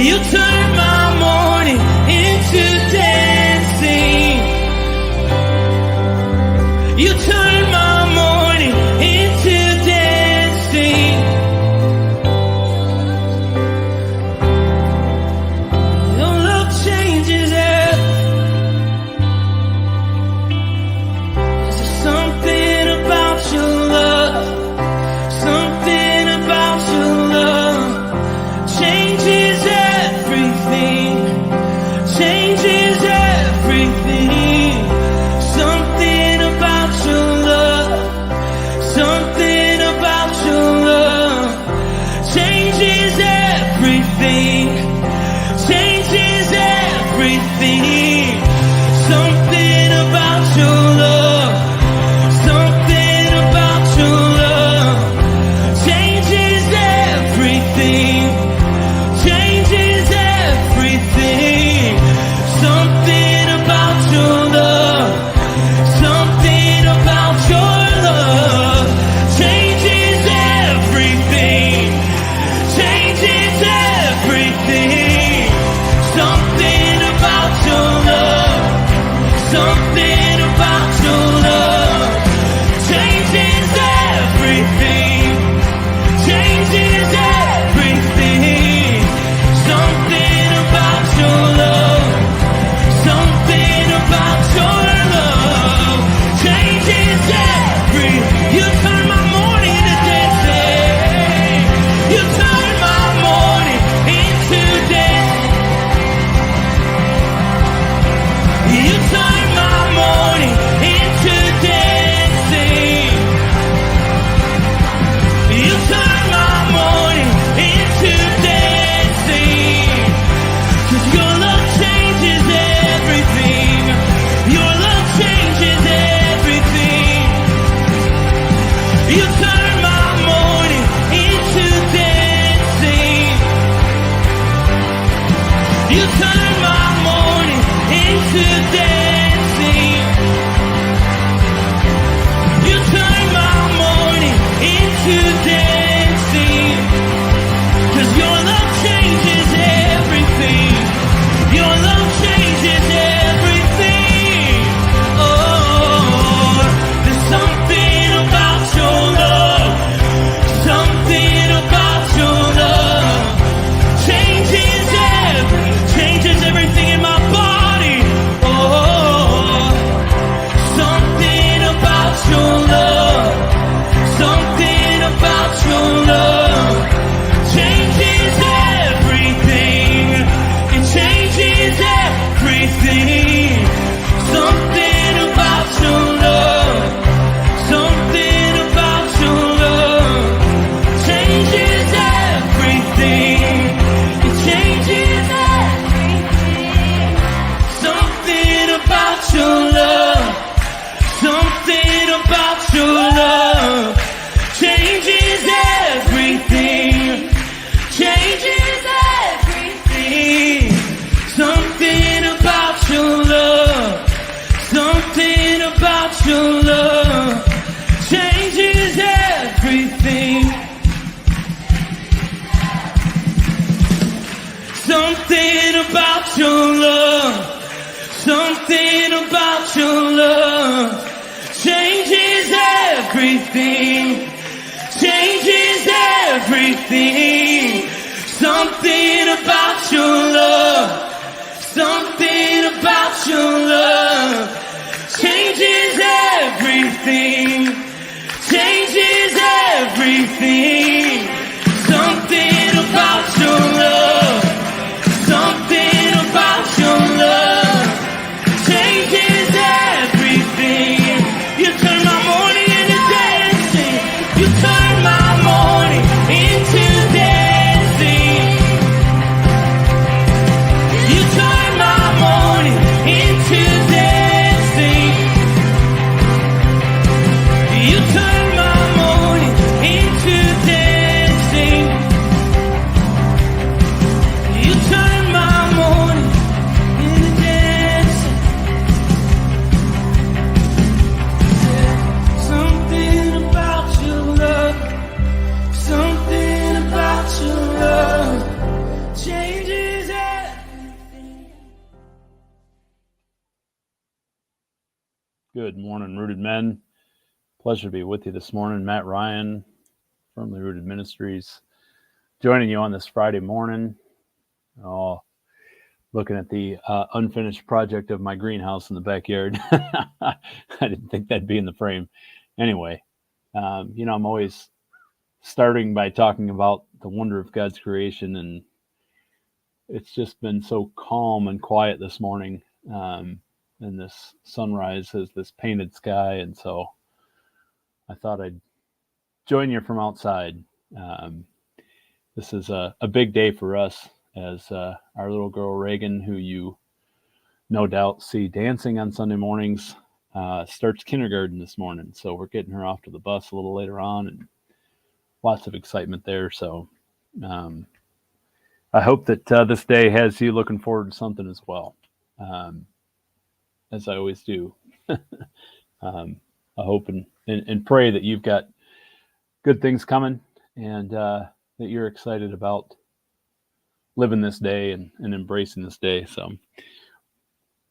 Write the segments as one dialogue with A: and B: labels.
A: You turn my morning into dancing. You turn my morning into dancing. Your love changes everything. There's something about your love. Something about your love changes everything. Changes everything. Something about your love. Something about your love changes everything. Changes everything. Something about your love. Something about your love changes everything. Changes everything. Something about your love. Something about your love changes everything. Changes everything. Something about your love. Something about your love changes everything. Changes everything. Something about your love. Something about your love changes everything. You turn my morning into dancing. You turn my morning into dancing. You turn my morning into dancing. You turn my morning into dancing. 'Cause your love changes everything. Your love changes everything. You turn my morning into dancing. You turn my morning into dancing. You turn my morning into dancing. 'Cause your love changes everything. Your love changes everything. Oh, there's something about your love. Something about your love changes everything in my body. Oh, something about your love. Something about your love changes everything. It changes everything. Something about your love. Something about your love changes everything. It changes everything. Something about your love. Something about your love changes everything. Changes everything. Something about your love. Something about your love changes everything. Something about your love. Something about your love changes everything. Changes everything. Something about your love. Something about your love changes everything. Changes everything. Something about your love. Something about your love changes everything. You turn my morning into dancing. You turn my morning into dancing.
B: Good morning, Rooted Men. Pleasure to be with you this morning. Matt Ryan, Firmly Rooted Ministries, joining you on this Friday morning. Oh, looking at the unfinished project of my greenhouse in the backyard. I didn't think that'd be in the frame. Anyway, I'm always starting by talking about the wonder of God's creation, and it's just been so calm and quiet this morning. And this sunrise has this painted sky, and so I thought I'd join you from outside. This is a big day for us as our little girl Reagan, who you no doubt see dancing on Sunday mornings, starts kindergarten this morning. So we're getting her off to the bus a little later on, and lots of excitement there. So I hope that this day has you looking forward to something as well, as I always do. I hope and pray that you've got good things coming, and that you're excited about living this day and embracing this day. So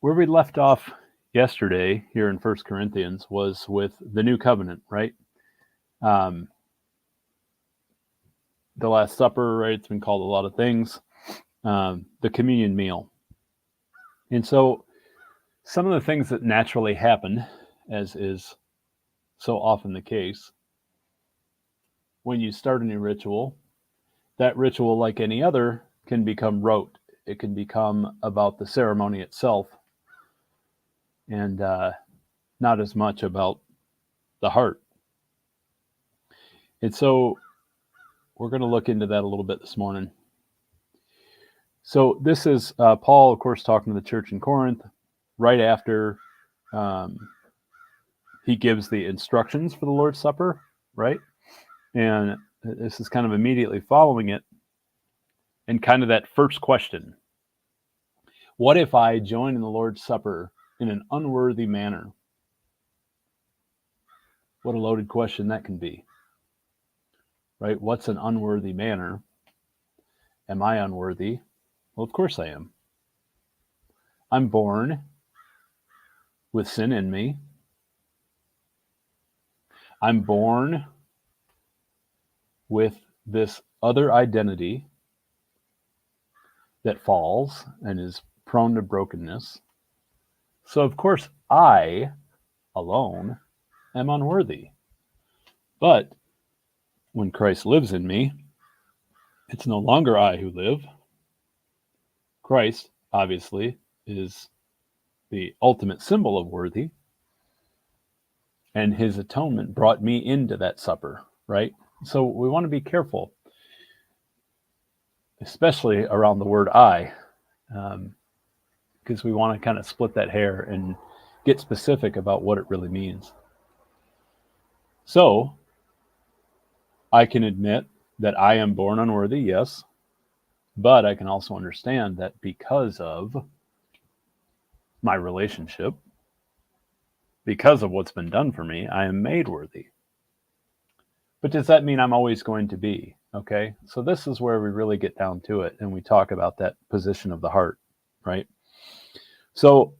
B: where we left off yesterday here in 1 Corinthians was with the new covenant, right? The Last Supper, right? It's been called a lot of things. The communion meal. And so some of the things that naturally happen, as is so often the case, when you start a new ritual, that ritual, like any other, can become rote. It can become about the ceremony itself, and not as much about the heart. And so we're going to look into that a little bit this morning. So this is Paul, of course, talking to the church in Corinth right after he gives the instructions for the Lord's Supper, right? And this is kind of immediately following it, and kind of that first question. What if I join in the Lord's Supper in an unworthy manner? What a loaded question that can be, right? What's an unworthy manner? Am I unworthy? Well, of course I am. I'm born with sin in me. I'm born with this other identity that falls and is prone to brokenness. So, of course, I alone am unworthy. But when Christ lives in me, it's no longer I who live. Christ, obviously, is the ultimate symbol of worthy. And his atonement brought me into that supper, right? So we want to be careful, especially around the word I, because we want to kind of split that hair and get specific about what it really means. So I can admit that I am born unworthy, yes, but I can also understand that because of my relationship, because of what's been done for me, I am made worthy. But does that mean I'm always going to be? Okay, so this is where we really get down to it, and we talk about that position of the heart, right? So,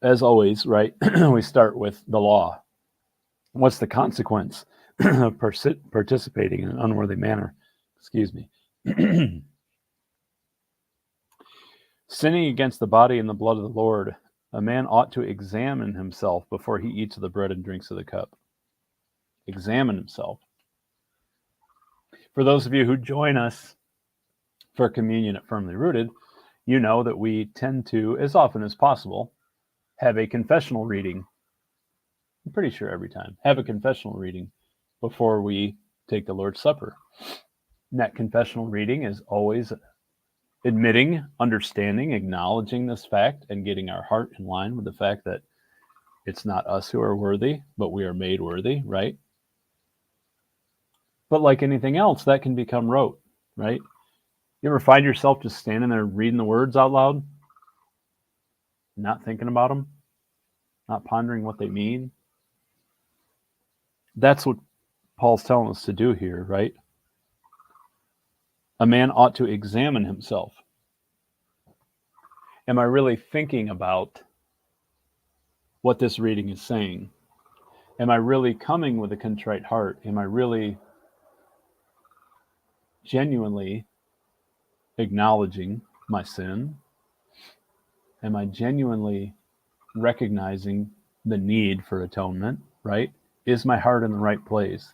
B: as always, right, we start with the law. What's the consequence of participating in an unworthy manner? Excuse me. Sinning against the body and the blood of the Lord, a man ought to examine himself before he eats of the bread and drinks of the cup. Examine himself. For those of you who join us for communion at Firmly Rooted, you know that we tend to, as often as possible, have a confessional reading. I'm pretty sure every time. Have a confessional reading before we take the Lord's Supper. And that confessional reading is always admitting, understanding, acknowledging this fact, and getting our heart in line with the fact that it's not us who are worthy, but we are made worthy, right? But like anything else, that can become rote, right? You ever find yourself just standing there reading the words out loud, not thinking about them, not pondering what they mean? That's what Paul's telling us to do here, right? A man ought to examine himself. Am I really thinking about what this reading is saying. Am I really coming with a contrite heart? Am I really genuinely acknowledging my sin? Am I genuinely recognizing the need for atonement, right? Is my heart in the right place?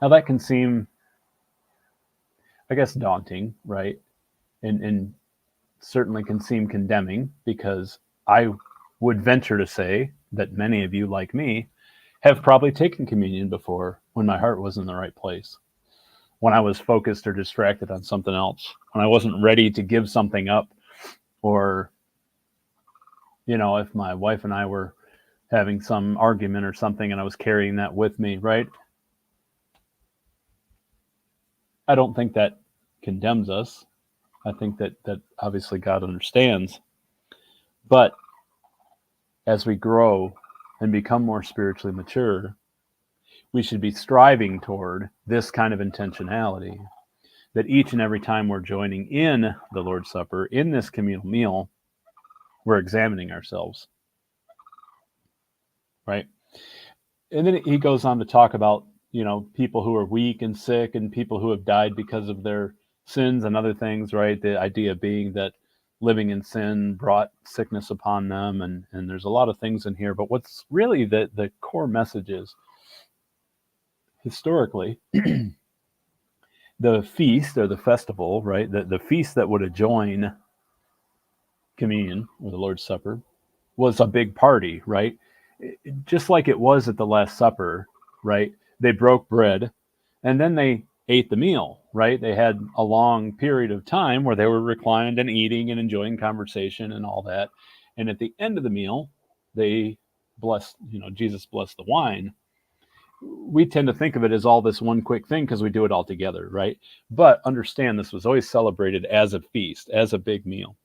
B: Now that can seem, I guess, daunting, right? And certainly can seem condemning, because I would venture to say that many of you, like me, have probably taken communion before when my heart was in the right place, when I was focused or distracted on something else, when I wasn't ready to give something up, or, if my wife and I were having some argument or something and I was carrying that with me, right? I don't think that condemns us. I think that obviously God understands. But as we grow and become more spiritually mature, we should be striving toward this kind of intentionality, that each and every time we're joining in the Lord's Supper, in this communal meal, we're examining ourselves, right? And then he goes on to talk about, people who are weak and sick and people who have died because of their sins and other things, right? The idea being that living in sin brought sickness upon them. And there's a lot of things in here. But what's really the core message is, historically, the feast or the festival, right? The feast that would adjoin communion or the Lord's Supper was a big party, right? Just like it was at the Last Supper, right? They broke bread and then they ate the meal, right? They had a long period of time where they were reclined and eating and enjoying conversation and all that. And at the end of the meal, they blessed, Jesus blessed the wine. We tend to think of it as all this one quick thing because we do it all together, right? But understand, this was always celebrated as a feast, as a big meal.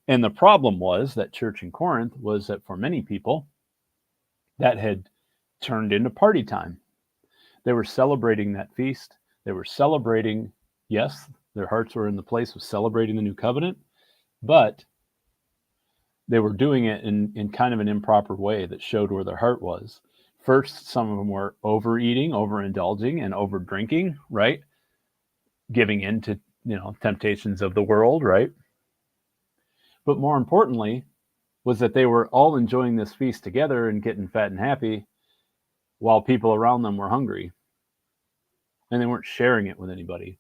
B: And the problem was that church in Corinth was that for many people, that had turned into party time. They were celebrating that feast. They were celebrating, yes, their hearts were in the place of celebrating the new covenant, but they were doing it in kind of an improper way that showed where their heart was. First, some of them were overeating, overindulging, and over drinking, right? Giving in to, temptations of the world, right? But more importantly, was that they were all enjoying this feast together and getting fat and happy while people around them were hungry. And they weren't sharing it with anybody.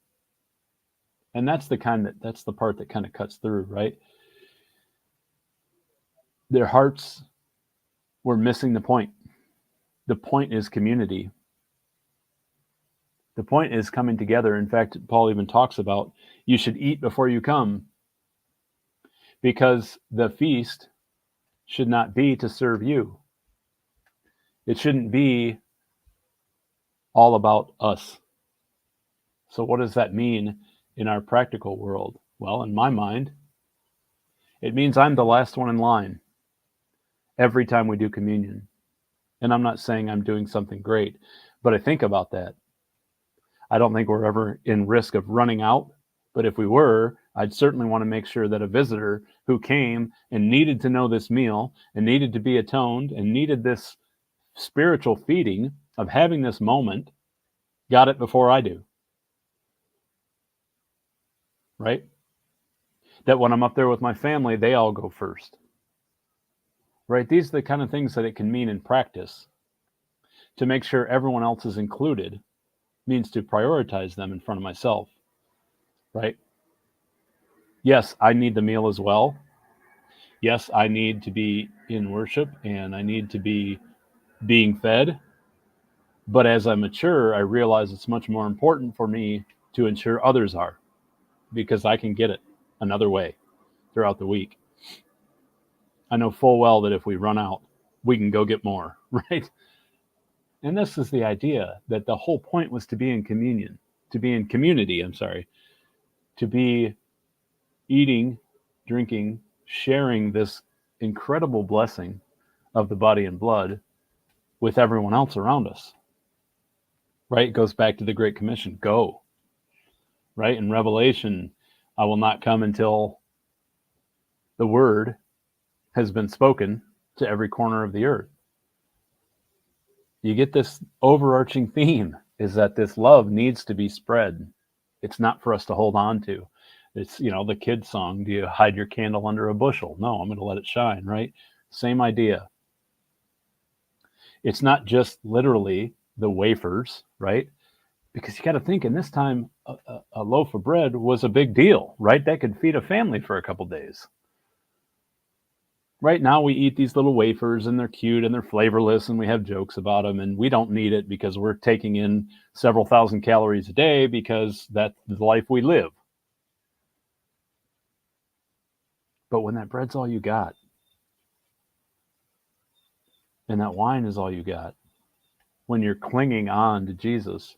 B: And that's the part that kind of cuts through, right? Their hearts were missing the point. The point is community. The point is coming together. In fact, Paul even talks about you should eat before you come, because the feast should not be to serve you. It shouldn't be all about us. So what does that mean in our practical world? Well, in my mind, it means I'm the last one in line every time we do communion. And I'm not saying I'm doing something great, but I think about that. I don't think we're ever in risk of running out, but if we were, I'd certainly want to make sure that a visitor who came and needed to know this meal and needed to be atoned and needed this spiritual feeding of having this moment got it before I do. Right? That when I'm up there with my family, they all go first. Right? These are the kind of things that it can mean in practice. To make sure everyone else is included means to prioritize them in front of myself. Right? Yes, I need the meal as well. Yes, I need to be in worship and I need to be being fed. But as I mature, I realize it's much more important for me to ensure others are, because I can get it another way throughout the week. I know full well that if we run out, we can go get more, right? And this is the idea, that the whole point was to be in communion, to be in community, to be eating, drinking, sharing this incredible blessing of the body and blood with everyone else around us, right? It goes back to the Great Commission, go, right? In Revelation, I will not come until the word has been spoken, to every corner of the earth. You get this overarching theme is that this love needs to be spread. It's not for us to hold on to. It's, the kid song, do you hide your candle under a bushel? No, I'm going to let it shine, right? Same idea. It's not just literally the wafers, right? Because you got to think in this time, a loaf of bread was a big deal, right? That could feed a family for a couple days. Right now we eat these little wafers and they're cute and they're flavorless and we have jokes about them and we don't need it because we're taking in several thousand calories a day because that's the life we live. But when that bread's all you got and that wine is all you got, when you're clinging on to Jesus,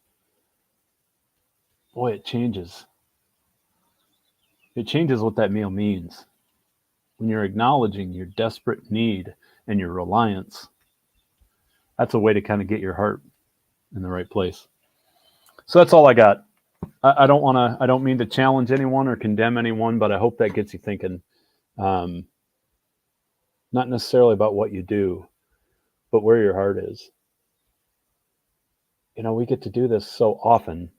B: boy, it changes. It changes what that meal means. When you're acknowledging your desperate need and your reliance, that's a way to kind of get your heart in the right place. So that's all I got. I don't mean to challenge anyone or condemn anyone, but I hope that gets you thinking. Not necessarily about what you do, but where your heart is. We get to do this so often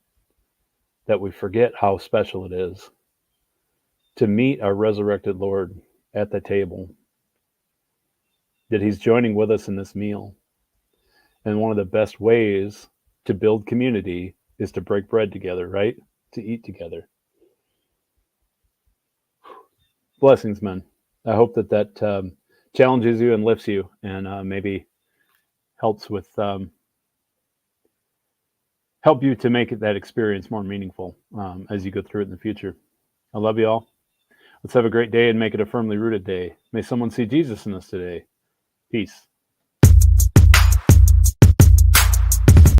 B: that we forget how special it is to meet our resurrected Lord at the table, that he's joining with us in this meal. And one of the best ways to build community is to break bread together, right? To eat together. Blessings, men. I hope that challenges you and lifts you and maybe helps with help you to make that experience more meaningful as you go through it in the future. I love you all. Let's have a great day and make it a firmly rooted day. May someone see Jesus in us today. Peace.